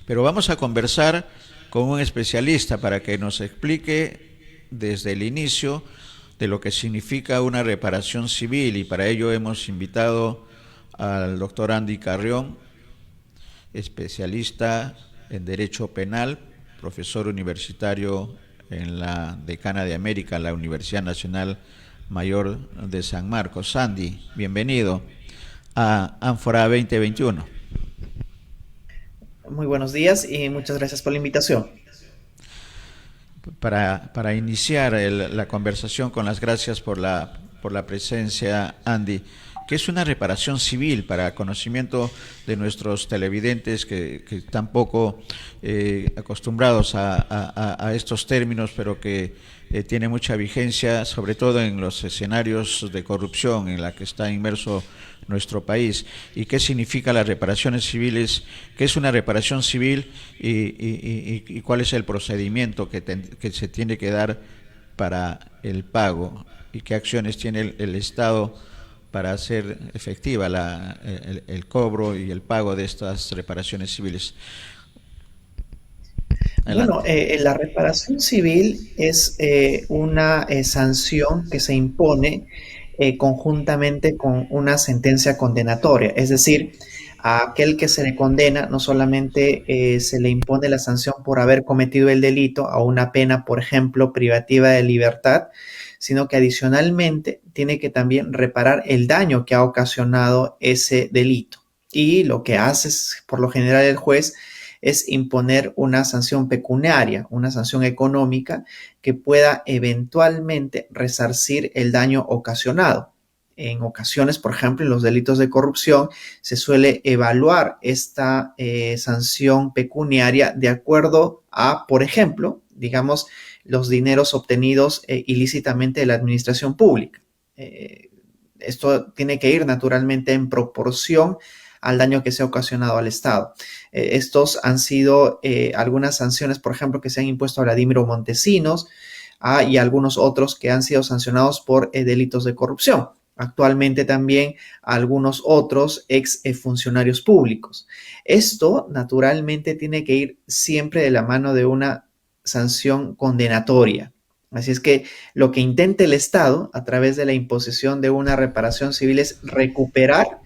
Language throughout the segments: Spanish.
Pero vamos a conversar con un especialista para que nos explique desde el inicio de lo que significa una reparación civil, y para ello hemos invitado al doctor Andy Carrión, especialista en Derecho Penal, profesor universitario en la Decana de América, la Universidad Nacional Mayor de San Marcos. Andy, bienvenido a Ánfora 2021. Muy buenos días y muchas gracias por la invitación. Para iniciar la conversación, con las gracias por la presencia, Andy, ¿qué es una reparación civil para conocimiento de nuestros televidentes que están poco acostumbrados a estos términos, pero que tiene mucha vigencia, sobre todo en los escenarios de corrupción en la que está inmerso nuestro país? ¿Y qué significa las reparaciones civiles? ¿Qué es una reparación civil y cuál es el procedimiento que se tiene que dar para el pago? ¿Y qué acciones tiene el Estado para hacer efectiva el cobro y el pago de estas reparaciones civiles? Bueno, Adelante. la reparación civil es una sanción que se impone conjuntamente con una sentencia condenatoria. Es decir, a aquel que se le condena no solamente se le impone la sanción por haber cometido el delito a una pena, por ejemplo, privativa de libertad, sino que adicionalmente tiene que también reparar el daño que ha ocasionado ese delito. Y lo que hace por lo general el juez es imponer una sanción pecuniaria, una sanción económica que pueda eventualmente resarcir el daño ocasionado. En ocasiones, por ejemplo, en los delitos de corrupción, se suele evaluar esta sanción pecuniaria de acuerdo a, por ejemplo, digamos, los dineros obtenidos ilícitamente de la administración pública. Eh, Esto tiene que ir naturalmente en proporción al daño que se ha ocasionado al Estado. Estos han sido algunas sanciones, por ejemplo, que se han impuesto a Vladimiro Montesinos y algunos otros que han sido sancionados por delitos de corrupción. Actualmente también algunos otros ex funcionarios públicos. Esto naturalmente tiene que ir siempre de la mano de una sanción condenatoria. Así es que lo que intenta el Estado a través de la imposición de una reparación civil es recuperar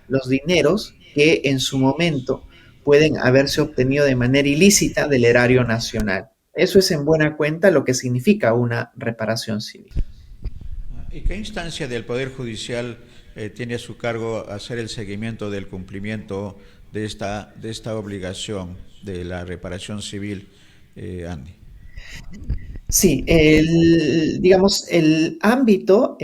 los dineros que en su momento pueden haberse obtenido de manera ilícita del erario nacional. Eso es en buena cuenta lo que significa una reparación civil. ¿Y qué instancia del Poder Judicial tiene a su cargo hacer el seguimiento del cumplimiento de esta obligación de la reparación civil, Andy? Sí, digamos, el ámbito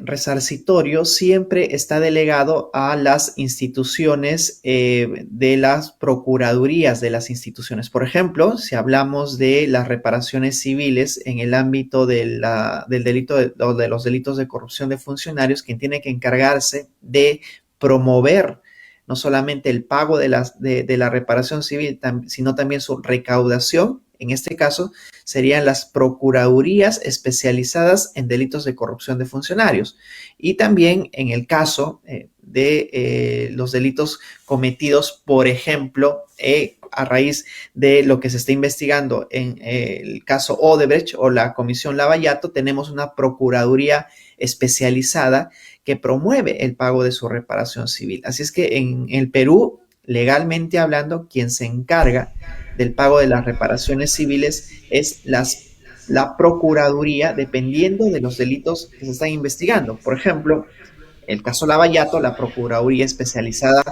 resarcitorio siempre está delegado a las instituciones de las procuradurías de las instituciones. Por ejemplo, si hablamos de las reparaciones civiles en el ámbito del delito o de los delitos de corrupción de funcionarios, quien tiene que encargarse de promover no solamente el pago de la reparación civil, sino también su recaudación. En este caso, serían las procuradurías especializadas en delitos de corrupción de funcionarios. Y también en el caso de los delitos cometidos, por ejemplo, a raíz de lo que se está investigando en el caso Odebrecht o la Comisión Lavallato, tenemos una procuraduría especializada que promueve el pago de su reparación civil. Así es que en el Perú, legalmente hablando, quien se encarga del pago de las reparaciones civiles es la Procuraduría, dependiendo de los delitos que se están investigando. Por ejemplo, el caso Lavallato, la Procuraduría especializada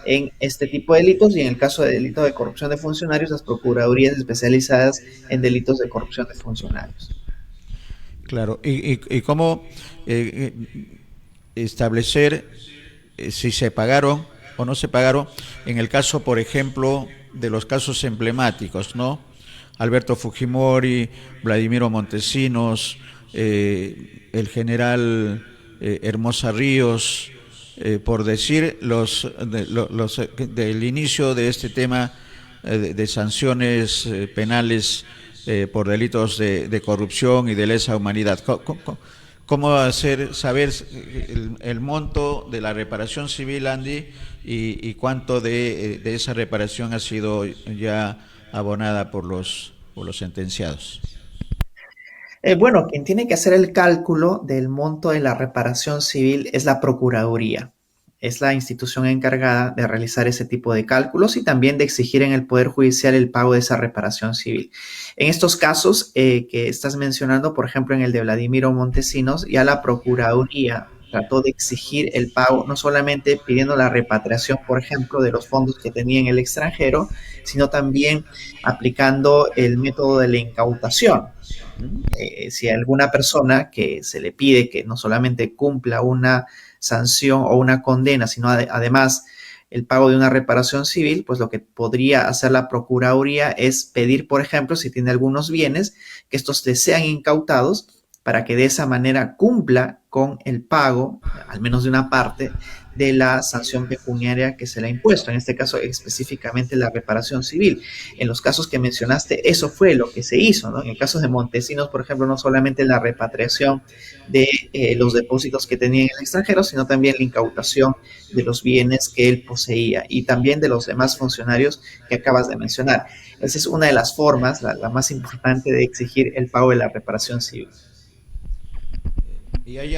en este tipo de delitos, y en el caso de delitos de corrupción de funcionarios, las Procuradurías especializadas en delitos de corrupción de funcionarios. Claro, y cómo establecer si se pagaron o no se pagaron en el caso, por ejemplo, de los casos emblemáticos, ¿no? Alberto Fujimori, Vladimiro Montesinos, el general Hermosa Ríos, por decir del inicio de este tema de sanciones penales por delitos de corrupción y de lesa humanidad. ¿Cómo hacer saber el monto de la reparación civil, Andy, y cuánto de esa reparación ha sido ya abonada por los sentenciados? Bueno, quien tiene que hacer el cálculo del monto de la reparación civil es la Procuraduría. Es la institución encargada de realizar ese tipo de cálculos y también de exigir en el Poder Judicial el pago de esa reparación civil. En estos casos que estás mencionando, por ejemplo, en el de Vladimiro Montesinos, ya la Procuraduría trató de exigir el pago, no solamente pidiendo la repatriación, por ejemplo, de los fondos que tenía en el extranjero, sino también aplicando el método de la incautación. Si a alguna persona que se le pide que no solamente cumpla una sanción o una condena, sino además el pago de una reparación civil, pues lo que podría hacer la Procuraduría es pedir, por ejemplo, si tiene algunos bienes, que estos le sean incautados para que de esa manera cumpla con el pago, al menos de una parte, de la sanción pecuniaria que se le ha impuesto, en este caso específicamente la reparación civil. En los casos que mencionaste, eso fue lo que se hizo, ¿no? En el caso de Montesinos, por ejemplo, no solamente la repatriación de los depósitos que tenía en el extranjero, sino también la incautación de los bienes que él poseía y también de los demás funcionarios que acabas de mencionar. Esa es una de las formas, la más importante, de exigir el pago de la reparación civil. ¿Y hay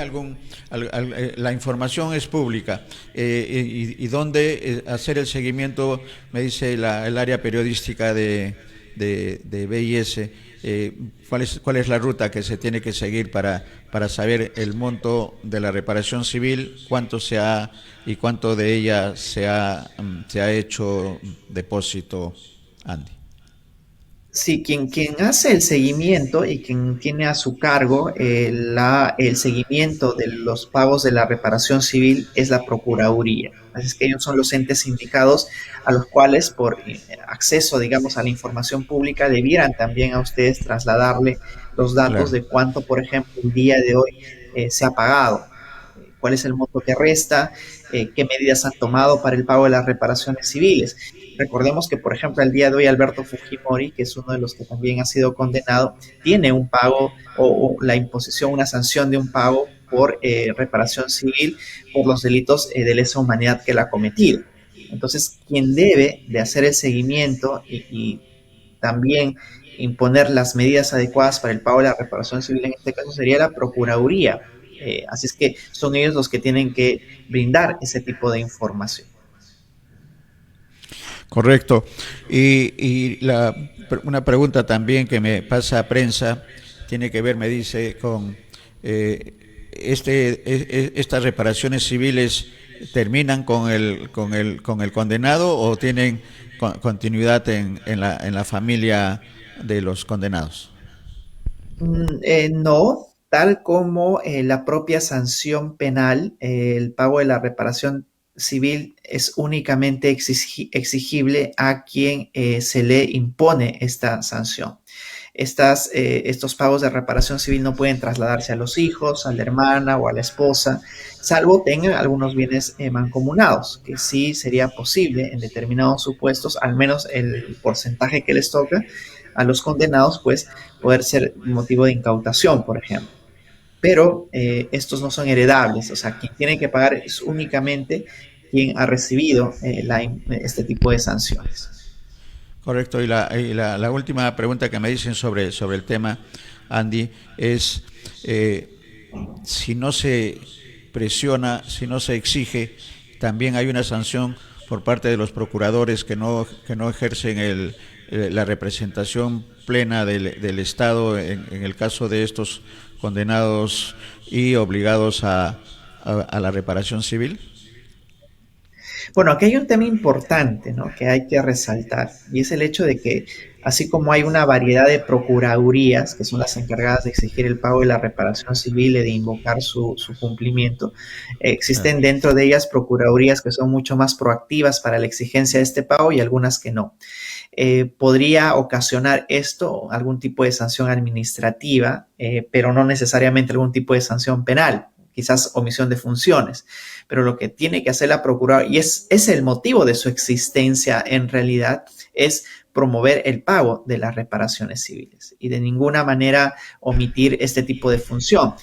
la información es pública? Y dónde hacer el seguimiento? Me dice el área periodística de BIS. ¿Cuál es la ruta que se tiene que seguir para saber el monto de la reparación civil, cuánto se ha y cuánto de ella se ha hecho depósito, Andy? Sí, quien hace el seguimiento y quien tiene a su cargo el seguimiento de los pagos de la reparación civil es la Procuraduría. Así es que ellos son los entes indicados a los cuales, por acceso, digamos, a la información pública, debieran también a ustedes trasladarle los datos Claro. de cuánto, por ejemplo, el día de hoy se ha pagado, cuál es el monto que resta, qué medidas han tomado para el pago de las reparaciones civiles. Recordemos que, por ejemplo, el día de hoy Alberto Fujimori, que es uno de los que también ha sido condenado, tiene un pago o la imposición, una sanción de un pago por reparación civil por los delitos de lesa humanidad que él ha cometido. Entonces, quien debe de hacer el seguimiento y también imponer las medidas adecuadas para el pago de la reparación civil en este caso sería la Procuraduría. Así es que son ellos los que tienen que brindar ese tipo de información. Correcto. Una pregunta también que me pasa a prensa tiene que ver, me dice, con estas reparaciones civiles terminan con el condenado o tienen continuidad en la familia de los condenados. No, tal como la propia sanción penal, el pago de la reparación civil es únicamente exigible a quien se le impone esta sanción. Estos pagos de reparación civil no pueden trasladarse a los hijos, a la hermana o a la esposa, salvo tengan algunos bienes mancomunados, que sí sería posible en determinados supuestos, al menos el porcentaje que les toca a los condenados, pues poder ser motivo de incautación, por ejemplo. Pero estos no son heredables, o sea, quien tiene que pagar es únicamente quien ha recibido este tipo de sanciones. Correcto. La última pregunta que me dicen sobre el tema, Andy, es si no se presiona, si no se exige, también hay una sanción por parte de los procuradores que no ejercen la representación plena del Estado en el caso de estos condenados y obligados a la reparación civil. Bueno, aquí hay un tema importante, ¿no?, que hay que resaltar, y es el hecho de que, así como hay una variedad de procuradurías, que son las encargadas de exigir el pago de la reparación civil y de invocar su cumplimiento, Claro. existen dentro de ellas procuradurías que son mucho más proactivas para la exigencia de este pago y algunas que no. Podría ocasionar esto algún tipo de sanción administrativa, pero no necesariamente algún tipo de sanción penal, quizás omisión de funciones, pero lo que tiene que hacer la Procuraduría, y es el motivo de su existencia en realidad, es promover el pago de las reparaciones civiles y de ninguna manera omitir este tipo de función.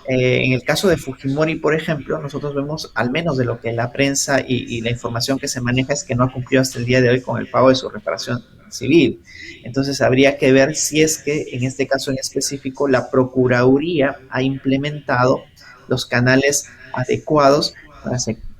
En el caso de Fujimori, por ejemplo, nosotros vemos, al menos de lo que la prensa y la información que se maneja, es que no ha cumplido hasta el día de hoy con el pago de su reparación civil. Entonces habría que ver si es que en este caso en específico la Procuraduría ha implementado los canales adecuados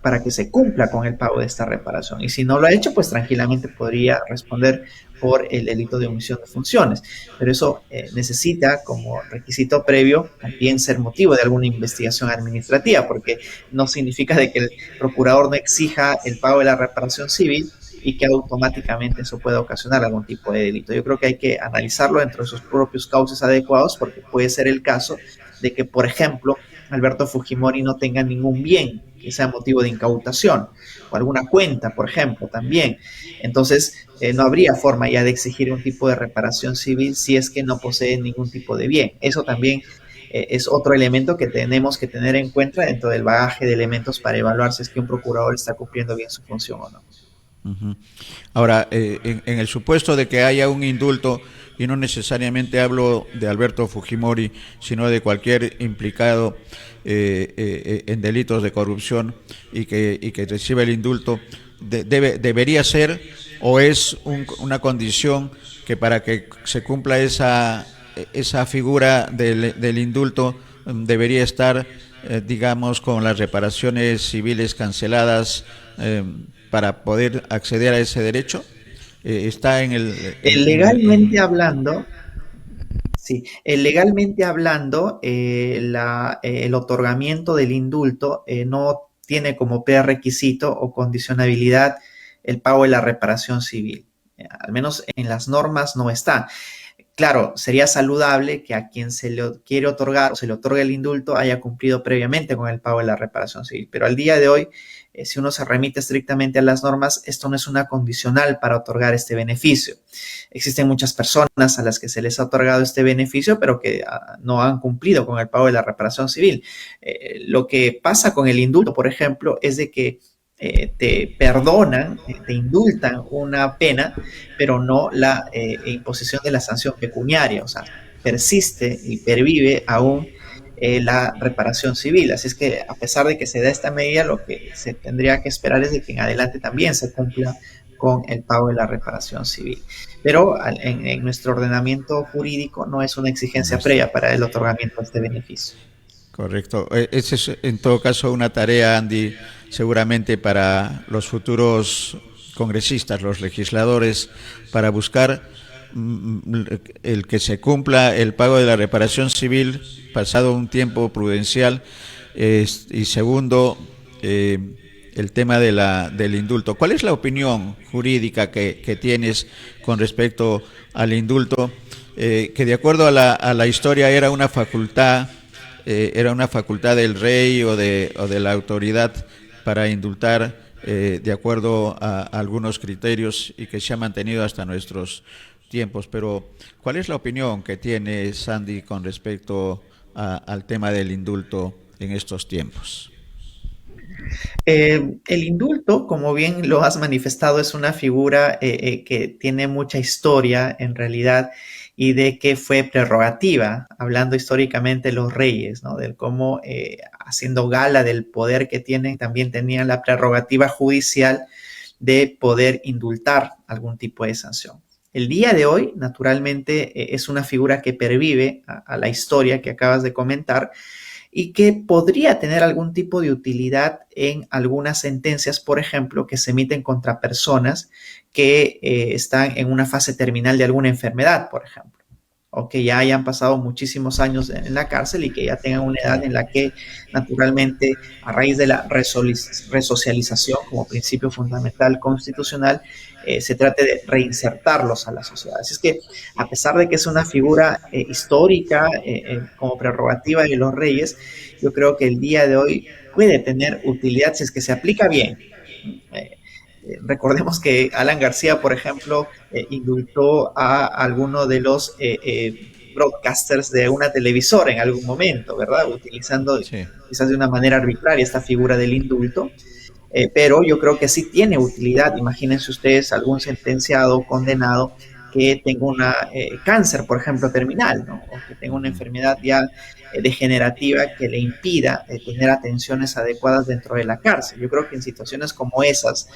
para que se cumpla con el pago de esta reparación. Y si no lo ha hecho, pues tranquilamente podría responder por el delito de omisión de funciones. Pero eso necesita como requisito previo también ser motivo de alguna investigación administrativa, porque no significa de que el procurador no exija el pago de la reparación civil y que automáticamente eso pueda ocasionar algún tipo de delito. Yo creo que hay que analizarlo dentro de sus propios cauces adecuados, porque puede ser el caso de que, por ejemplo, Alberto Fujimori no tenga ningún bien que sea motivo de incautación, o alguna cuenta, por ejemplo, también. Entonces, no habría forma ya de exigir un tipo de reparación civil si es que no posee ningún tipo de bien. Eso también es otro elemento que tenemos que tener en cuenta dentro del bagaje de elementos para evaluar si es que un procurador está cumpliendo bien su función o no. Ujú. Ahora, en el supuesto de que haya un indulto, y no necesariamente hablo de Alberto Fujimori, sino de cualquier implicado en delitos de corrupción y que reciba el indulto, debería ser o es una condición que para que se cumpla esa figura del indulto debería estar, digamos, con las reparaciones civiles canceladas para poder acceder a ese derecho. Está Legalmente hablando, sí, legalmente hablando, el otorgamiento del indulto no tiene como prerequisito o condicionabilidad el pago de la reparación civil. Al menos en las normas no está. Claro, sería saludable que a quien se le quiere otorgar o se le otorgue el indulto haya cumplido previamente con el pago de la reparación civil. Pero al día de hoy, si uno se remite estrictamente a las normas, esto no es una condicional para otorgar este beneficio. Existen muchas personas a las que se les ha otorgado este beneficio, pero que no han cumplido con el pago de la reparación civil. Lo que pasa con el indulto, por ejemplo, es de que te perdonan, te indultan una pena, pero no la imposición de la sanción pecuniaria, o sea, persiste y pervive aún la reparación civil. Así es que a pesar de que se da esta medida, lo que se tendría que esperar es de que en adelante también se cumpla con el pago de la reparación civil. Pero en nuestro ordenamiento jurídico no es una exigencia previa para el otorgamiento de este beneficio. Correcto. Esa es en todo caso una tarea, Andy, seguramente para los futuros congresistas, los legisladores, para buscar el que se cumpla el pago de la reparación civil pasado un tiempo prudencial, y segundo, el tema del indulto. ¿Cuál es la opinión jurídica que tienes con respecto al indulto? Que de acuerdo a la historia era una facultad del rey o de la autoridad para indultar de acuerdo a algunos criterios y que se ha mantenido hasta nuestros tiempos. Pero, ¿cuál es la opinión que tiene Sandy con respecto al tema del indulto en estos tiempos? El indulto, como bien lo has manifestado, es una figura que tiene mucha historia en realidad y de que fue prerrogativa, hablando históricamente los reyes, ¿no? Del cómo, haciendo gala del poder que tienen, también tenían la prerrogativa judicial de poder indultar algún tipo de sanción. El día de hoy, naturalmente, es una figura que pervive a la historia que acabas de comentar y que podría tener algún tipo de utilidad en algunas sentencias, por ejemplo, que se emiten contra personas que están en una fase terminal de alguna enfermedad, por ejemplo, o que ya hayan pasado muchísimos años en la cárcel y que ya tengan una edad en la que, naturalmente, a raíz de la resocialización como principio fundamental constitucional, se trate de reinsertarlos a la sociedad. Así es que, a pesar de que es una figura histórica como prerrogativa de los reyes, yo creo que el día de hoy puede tener utilidad si es que se aplica bien. Recordemos que Alan García, por ejemplo, indultó a alguno de los broadcasters de una televisora en algún momento, ¿verdad? Utilizando Sí. quizás de una manera arbitraria esta figura del indulto. Pero yo creo que sí tiene utilidad. Imagínense ustedes algún sentenciado o condenado que tenga una cáncer, por ejemplo, terminal, ¿no? O que tenga una Ujú. enfermedad ya degenerativa que le impida tener atenciones adecuadas dentro de la cárcel. Yo creo que en situaciones como esas,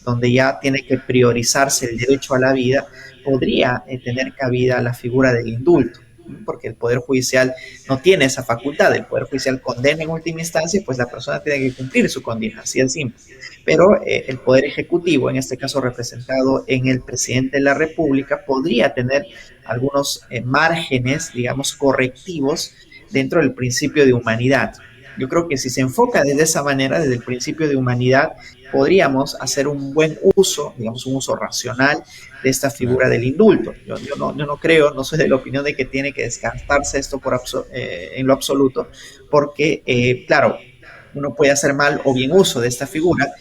donde ya tiene que priorizarse el derecho a la vida, podría tener cabida la figura del indulto, porque el Poder Judicial no tiene esa facultad. El Poder Judicial condena en última instancia, pues la persona tiene que cumplir su condena, así de simple. Pero el Poder Ejecutivo, en este caso representado en el presidente de la República, podría tener algunos márgenes, digamos, correctivos dentro del principio de humanidad. Yo creo que si se enfoca desde esa manera, desde el principio de humanidad, podríamos hacer un buen uso, digamos, un uso racional de esta Claro. figura del indulto. Yo no creo, no soy de la opinión de que tiene que descartarse esto en lo absoluto, porque, claro, uno puede hacer mal o bien uso de esta figura,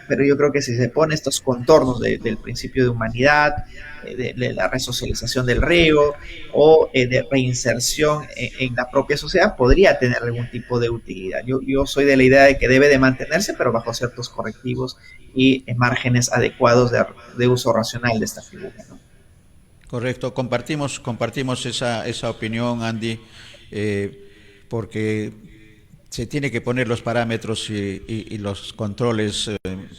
pero yo creo que si se pone estos contornos del principio de humanidad, de la resocialización del reo o de reinserción en la propia sociedad, podría tener algún tipo de utilidad. Yo soy de la idea de que debe de mantenerse, pero bajo ciertos correctivos y márgenes adecuados de uso racional de esta figura, ¿no? Correcto, compartimos esa opinión, Andy, porque se tiene que poner los parámetros y los controles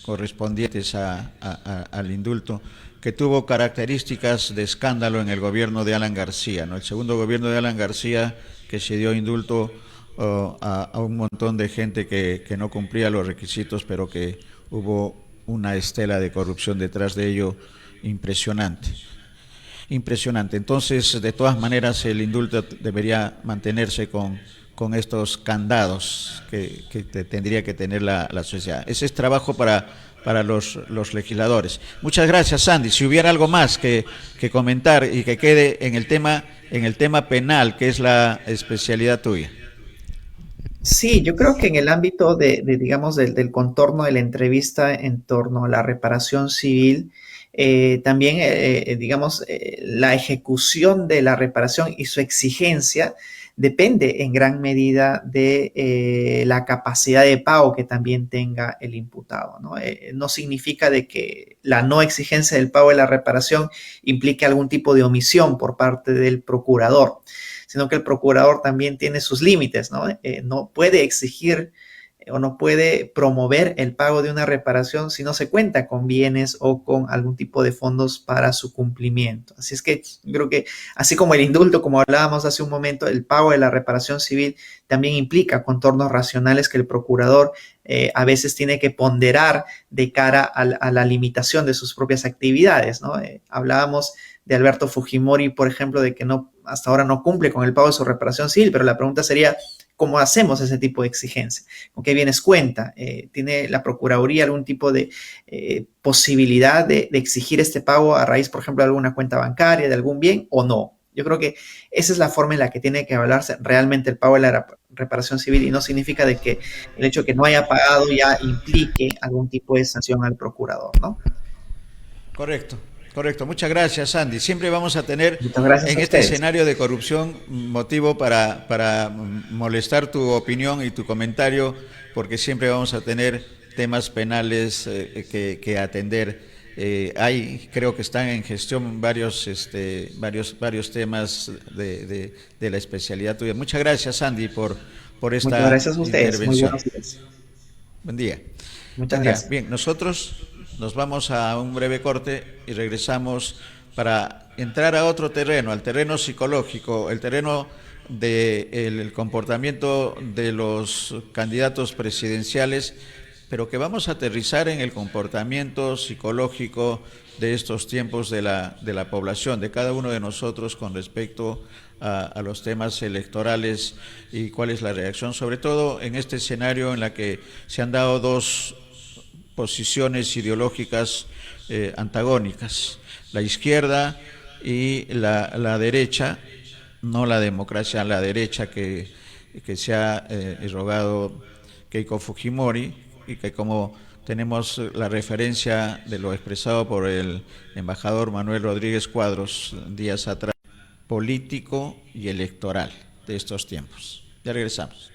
correspondientes al indulto, que tuvo características de escándalo en el gobierno de Alan García, ¿no? El segundo gobierno de Alan García, que se dio indulto a un montón de gente que no cumplía los requisitos, pero que hubo una estela de corrupción detrás de ello impresionante. Impresionante. Entonces, de todas maneras, el indulto debería mantenerse con estos candados que tendría que tener la sociedad. Ese es trabajo para los legisladores. Muchas gracias, Sandy. Si hubiera algo más que comentar y que quede en el tema penal, que es la especialidad tuya. Sí, yo creo que en el ámbito digamos, del contorno de la entrevista en torno a la reparación civil, también, digamos, la ejecución de la reparación y su exigencia depende en gran medida de la capacidad de pago que también tenga el imputado, ¿no? No significa de que la no exigencia del pago de la reparación implique algún tipo de omisión por parte del procurador, sino que el procurador también tiene sus límites, ¿no? No puede exigir o no puede promover el pago de una reparación si no se cuenta con bienes o con algún tipo de fondos para su cumplimiento. Así es que yo creo que, así como el indulto, como hablábamos hace un momento, el pago de la reparación civil también implica contornos racionales que el procurador a veces tiene que ponderar de cara a la limitación de sus propias actividades, ¿no? Hablábamos de Alberto Fujimori, por ejemplo, de que no, hasta ahora no cumple con el pago de su reparación civil, pero la pregunta sería, ¿cómo hacemos ese tipo de exigencia? ¿Con qué bienes cuenta? ¿Tiene la Procuraduría algún tipo de posibilidad de exigir este pago a raíz, por ejemplo, de alguna cuenta bancaria, de algún bien o no? Yo creo que esa es la forma en la que tiene que evaluarse realmente el pago de la reparación civil, y no significa de que el hecho de que no haya pagado ya implique algún tipo de sanción al procurador, ¿no? Correcto, correcto. Muchas gracias, Andy. Siempre vamos a tener Muchas gracias en a este ustedes. escenario de corrupción motivo para molestar tu opinión y tu comentario, porque siempre vamos a tener temas penales que atender. Creo que están en gestión varios temas de la especialidad tuya. Muchas gracias, Andy, por Muchas esta gracias a ustedes. Muy intervención. buenos días. Buen día. Muchas Buen día. gracias. Bien, nosotros nos vamos a un breve corte y regresamos para entrar a otro terreno, al terreno psicológico, el terreno del comportamiento de los candidatos presidenciales, pero que vamos a aterrizar en el comportamiento psicológico de estos tiempos de la población, de cada uno de nosotros con respecto a los temas electorales y cuál es la reacción, sobre todo en este escenario en la que se han dado dos posiciones ideológicas antagónicas, la izquierda y la derecha, no la democracia, la derecha que se ha rogado Keiko Fujimori, y que, como tenemos la referencia de lo expresado por el embajador Manuel Rodríguez Cuadros días atrás, político y electoral de estos tiempos. Ya regresamos.